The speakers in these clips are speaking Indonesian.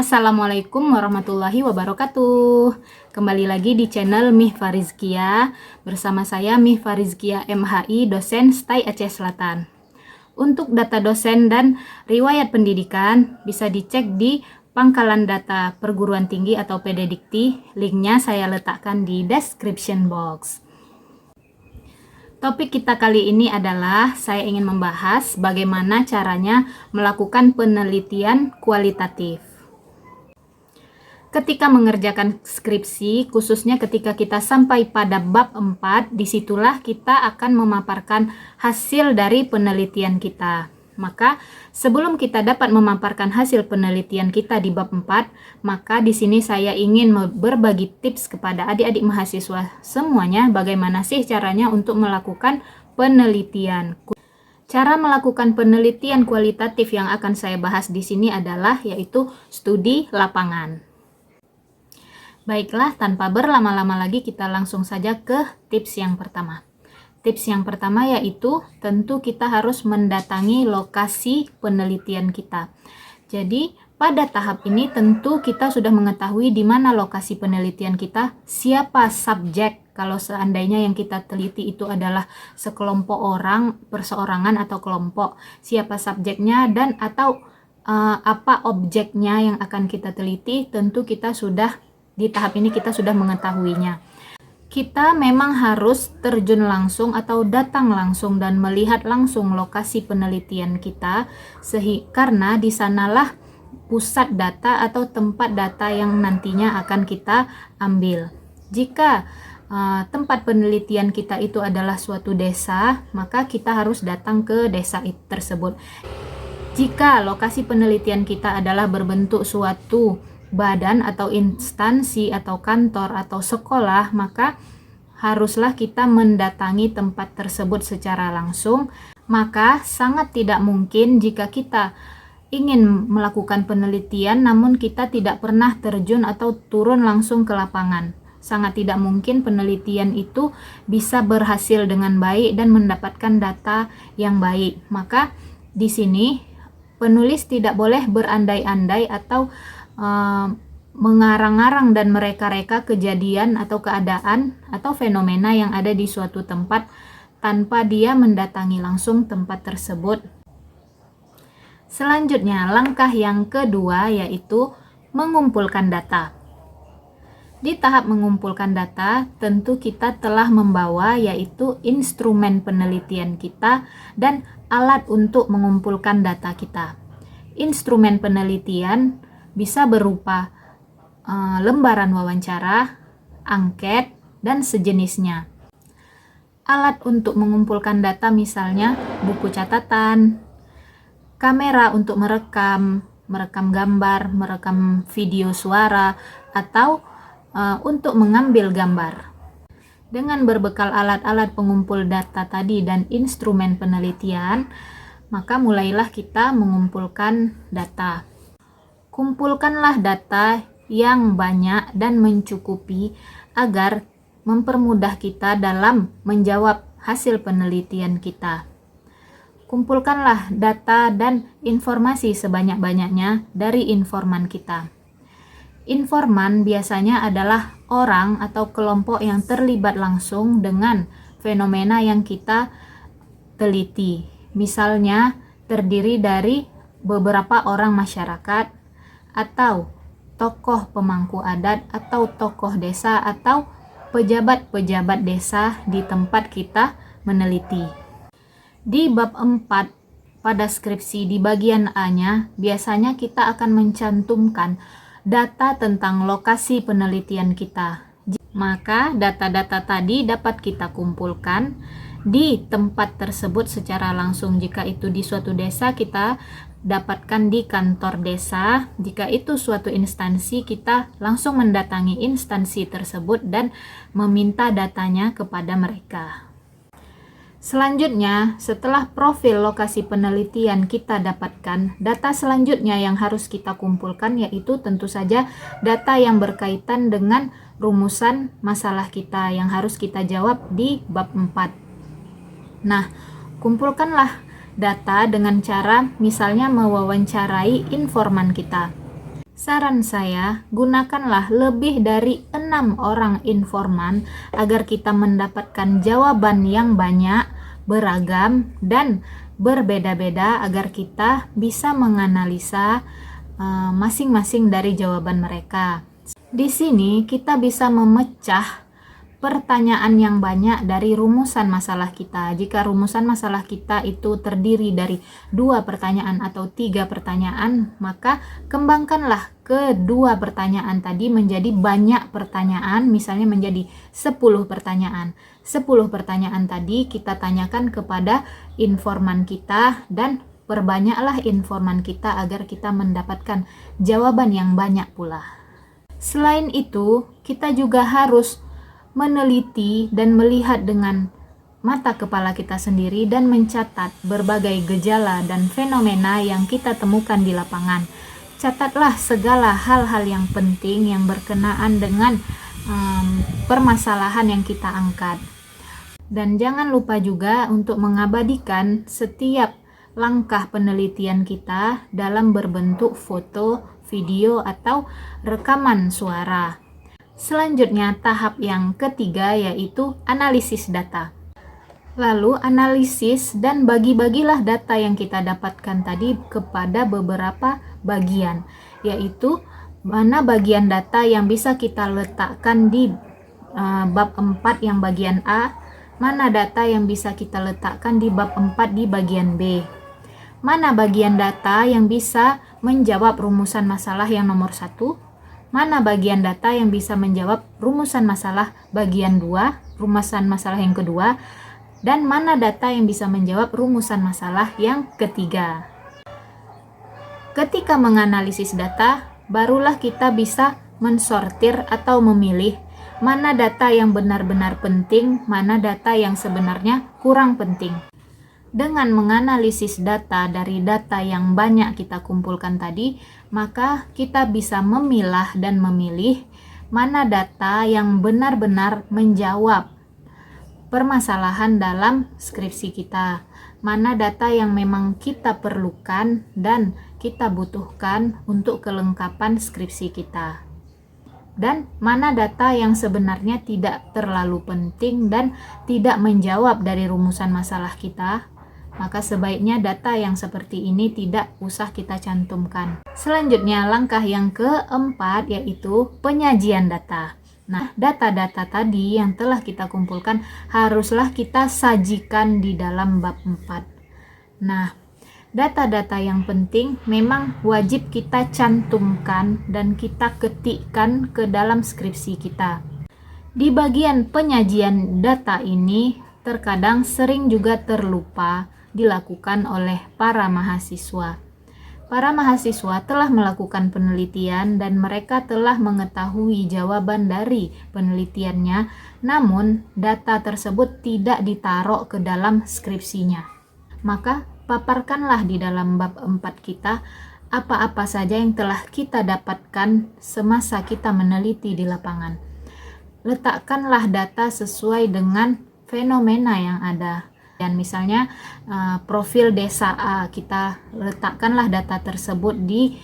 Assalamualaikum warahmatullahi wabarakatuh. Kembali lagi di channel Mihfa Rizkia. Bersama saya Mihfa Rizkia MHI, dosen STAI Aceh Selatan. Untuk data dosen dan riwayat pendidikan bisa dicek di Pangkalan Data Perguruan Tinggi atau PDDikti. Linknya saya letakkan di description box. Topik kita kali ini adalah saya ingin membahas bagaimana caranya melakukan penelitian kualitatif. Ketika mengerjakan skripsi, khususnya ketika kita sampai pada bab 4, disitulah kita akan memaparkan hasil dari penelitian kita. Maka sebelum kita dapat memaparkan hasil penelitian kita di bab 4, maka di sini saya ingin berbagi tips kepada adik-adik mahasiswa semuanya bagaimana sih caranya untuk melakukan penelitian. Cara melakukan penelitian kualitatif yang akan saya bahas di sini adalah yaitu studi lapangan. Baiklah, tanpa berlama-lama lagi kita langsung saja ke tips yang pertama. Tips yang pertama yaitu tentu kita harus mendatangi lokasi penelitian kita. Jadi pada tahap ini tentu kita sudah mengetahui di mana lokasi penelitian kita, siapa subjek kalau seandainya yang kita teliti itu adalah sekelompok orang, perseorangan atau kelompok, siapa subjeknya dan atau apa objeknya yang akan kita teliti, tentu kita sudah di tahap ini kita sudah mengetahuinya. Kita memang harus terjun langsung atau datang langsung dan melihat langsung lokasi penelitian kita, karena di sanalah pusat data atau tempat data yang nantinya akan kita ambil. Jika tempat penelitian kita itu adalah suatu desa, maka kita harus datang ke desa tersebut. Jika lokasi penelitian kita adalah berbentuk suatu badan atau instansi atau kantor atau sekolah, maka haruslah kita mendatangi tempat tersebut secara langsung. Maka sangat tidak mungkin jika kita ingin melakukan penelitian namun kita tidak pernah terjun atau turun langsung ke lapangan. Sangat tidak mungkin penelitian itu bisa berhasil dengan baik dan mendapatkan data yang baik. Maka di sini penulis tidak boleh berandai-andai atau mengarang-arang dan mereka-reka kejadian atau keadaan atau fenomena yang ada di suatu tempat tanpa dia mendatangi langsung tempat tersebut. Selanjutnya, langkah yang kedua yaitu mengumpulkan data. Di tahap mengumpulkan data, tentu kita telah membawa yaitu instrumen penelitian kita dan alat untuk mengumpulkan data kita. Instrumen penelitian bisa berupa lembaran wawancara, angket, dan sejenisnya. Alat untuk mengumpulkan data misalnya buku catatan, kamera untuk merekam gambar, merekam video suara, atau untuk mengambil gambar. Dengan berbekal alat-alat pengumpul data tadi dan instrumen penelitian, maka mulailah kita mengumpulkan data. Kumpulkanlah data yang banyak dan mencukupi agar mempermudah kita dalam menjawab hasil penelitian kita. Kumpulkanlah data dan informasi sebanyak-banyaknya dari informan kita. Informan biasanya adalah orang atau kelompok yang terlibat langsung dengan fenomena yang kita teliti. Misalnya terdiri dari beberapa orang masyarakat, atau tokoh pemangku adat, atau tokoh desa, atau pejabat-pejabat desa di tempat kita meneliti. Di bab 4 pada skripsi di bagian A-nya, biasanya kita akan mencantumkan data tentang lokasi penelitian kita. Maka data-data tadi dapat kita kumpulkan di tempat tersebut secara langsung. Jika itu di suatu desa, kita dapatkan di kantor desa. Jika itu suatu instansi, kita langsung mendatangi instansi tersebut dan meminta datanya kepada mereka. Selanjutnya, setelah profil lokasi penelitian kita dapatkan, data selanjutnya yang harus kita kumpulkan yaitu tentu saja data yang berkaitan dengan rumusan masalah kita yang harus kita jawab di bab 4. Nah, kumpulkanlah data dengan cara misalnya mewawancarai informan kita. Saran saya, gunakanlah lebih dari 6 orang informan agar kita mendapatkan jawaban yang banyak, beragam, dan berbeda-beda agar kita bisa menganalisa masing-masing dari jawaban mereka. Di sini kita bisa memecah pertanyaan yang banyak dari rumusan masalah kita. Jika rumusan masalah kita itu terdiri dari 2 pertanyaan atau 3 pertanyaan, maka kembangkanlah kedua pertanyaan tadi menjadi banyak pertanyaan, misalnya menjadi 10 pertanyaan. 10 pertanyaan tadi kita tanyakan kepada informan kita dan perbanyaklah informan kita agar kita mendapatkan jawaban yang banyak pula. Selain itu, kita juga harus meneliti dan melihat dengan mata kepala kita sendiri dan mencatat berbagai gejala dan fenomena yang kita temukan di lapangan. Catatlah segala hal-hal yang penting yang berkenaan dengan permasalahan yang kita angkat. Dan jangan lupa juga untuk mengabadikan setiap langkah penelitian kita dalam berbentuk foto, video, atau rekaman suara. Selanjutnya, tahap yang ketiga yaitu analisis data. Lalu, analisis dan bagi-bagilah data yang kita dapatkan tadi kepada beberapa bagian, yaitu mana bagian data yang bisa kita letakkan di bab 4 yang bagian A, mana data yang bisa kita letakkan di bab 4 di bagian B, mana bagian data yang bisa menjawab rumusan masalah yang nomor 1, mana bagian data yang bisa menjawab rumusan masalah bagian 2, rumusan masalah yang kedua, dan mana data yang bisa menjawab rumusan masalah yang ketiga. Ketika menganalisis data, barulah kita bisa mensortir atau memilih mana data yang benar-benar penting, mana data yang sebenarnya kurang penting. Dengan menganalisis data dari data yang banyak kita kumpulkan tadi, maka kita bisa memilah dan memilih mana data yang benar-benar menjawab permasalahan dalam skripsi kita, mana data yang memang kita perlukan dan kita butuhkan untuk kelengkapan skripsi kita, dan mana data yang sebenarnya tidak terlalu penting dan tidak menjawab dari rumusan masalah kita. Maka sebaiknya data yang seperti ini tidak usah kita cantumkan. Selanjutnya, langkah yang keempat yaitu penyajian data. Nah, data-data tadi yang telah kita kumpulkan haruslah kita sajikan di dalam bab 4. Nah, data-data yang penting memang wajib kita cantumkan dan kita ketikkan ke dalam skripsi kita. Di bagian penyajian data ini terkadang sering juga terlupa dilakukan oleh para mahasiswa. Para mahasiswa telah melakukan penelitian dan mereka telah mengetahui jawaban dari penelitiannya, namun data tersebut tidak ditaruh ke dalam skripsinya. Maka paparkanlah di dalam bab 4 kita apa-apa saja yang telah kita dapatkan semasa kita meneliti di lapangan. Letakkanlah data sesuai dengan fenomena yang ada. Dan misalnya profil desa A, kita letakkanlah data tersebut di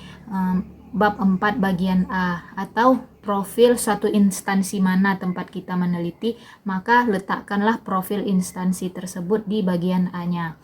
bab 4 bagian A, atau profil suatu instansi mana tempat kita meneliti, maka letakkanlah profil instansi tersebut di bagian A-nya.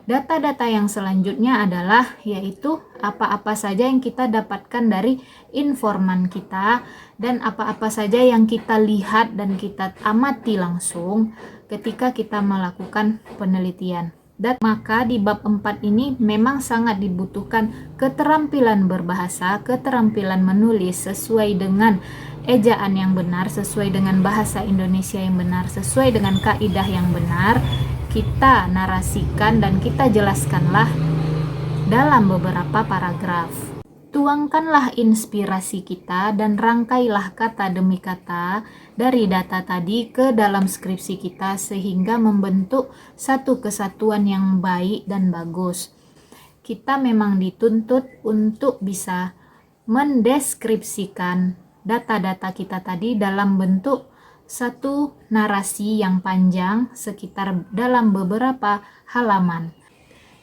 Data-data yang selanjutnya adalah yaitu apa-apa saja yang kita dapatkan dari informan kita dan apa-apa saja yang kita lihat dan kita amati langsung ketika kita melakukan penelitian. Dan maka di bab 4 ini memang sangat dibutuhkan keterampilan berbahasa, keterampilan menulis sesuai dengan ejaan yang benar, sesuai dengan bahasa Indonesia yang benar, sesuai dengan kaidah yang benar. Kita narasikan dan kita jelaskanlah dalam beberapa paragraf. Tuangkanlah inspirasi kita dan rangkailah kata demi kata dari data tadi ke dalam skripsi kita sehingga membentuk satu kesatuan yang baik dan bagus. Kita memang dituntut untuk bisa mendeskripsikan data-data kita tadi dalam bentuk satu narasi yang panjang sekitar dalam beberapa halaman.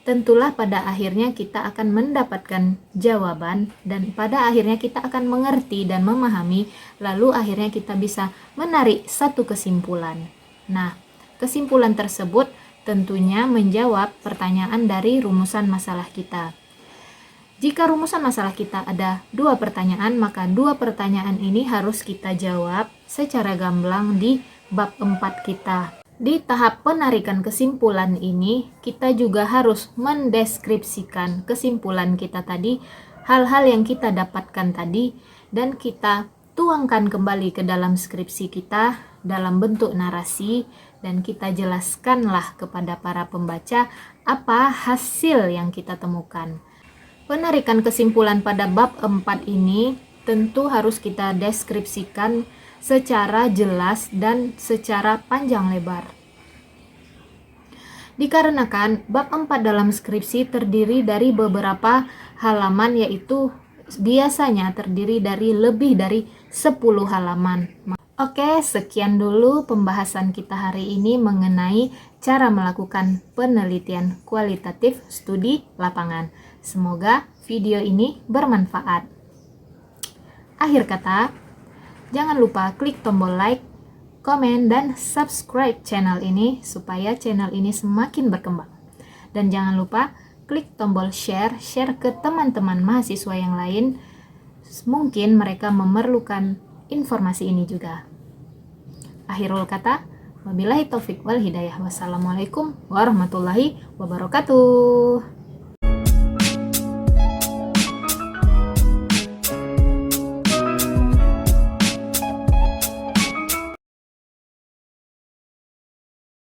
tentulah pada akhirnya kita akan mendapatkan jawaban dan pada akhirnya kita akan mengerti dan memahami, lalu akhirnya kita bisa menarik satu kesimpulan. Nah, kesimpulan tersebut tentunya menjawab pertanyaan dari rumusan masalah kita. Jika rumusan masalah kita ada 2 pertanyaan, maka 2 pertanyaan ini harus kita jawab secara gamblang di bab 4 kita. Di tahap penarikan kesimpulan ini, kita juga harus mendeskripsikan kesimpulan kita tadi, hal-hal yang kita dapatkan tadi, dan kita tuangkan kembali ke dalam skripsi kita dalam bentuk narasi, dan kita jelaskanlah kepada para pembaca apa hasil yang kita temukan. Penarikan kesimpulan pada bab 4 ini tentu harus kita deskripsikan secara jelas dan secara panjang lebar. Dikarenakan bab 4 dalam skripsi terdiri dari beberapa halaman, yaitu biasanya terdiri dari lebih dari 10 halaman. Oke, sekian dulu pembahasan kita hari ini mengenai cara melakukan penelitian kualitatif studi lapangan. Semoga video ini bermanfaat. Akhir kata, jangan lupa klik tombol like, komen, dan subscribe channel ini supaya channel ini semakin berkembang. Dan jangan lupa klik tombol share ke teman-teman mahasiswa yang lain, mungkin mereka memerlukan informasi ini juga. Akhirul kata, wabillahi taufik wal hidayah. Wassalamualaikum warahmatullahi wabarakatuh.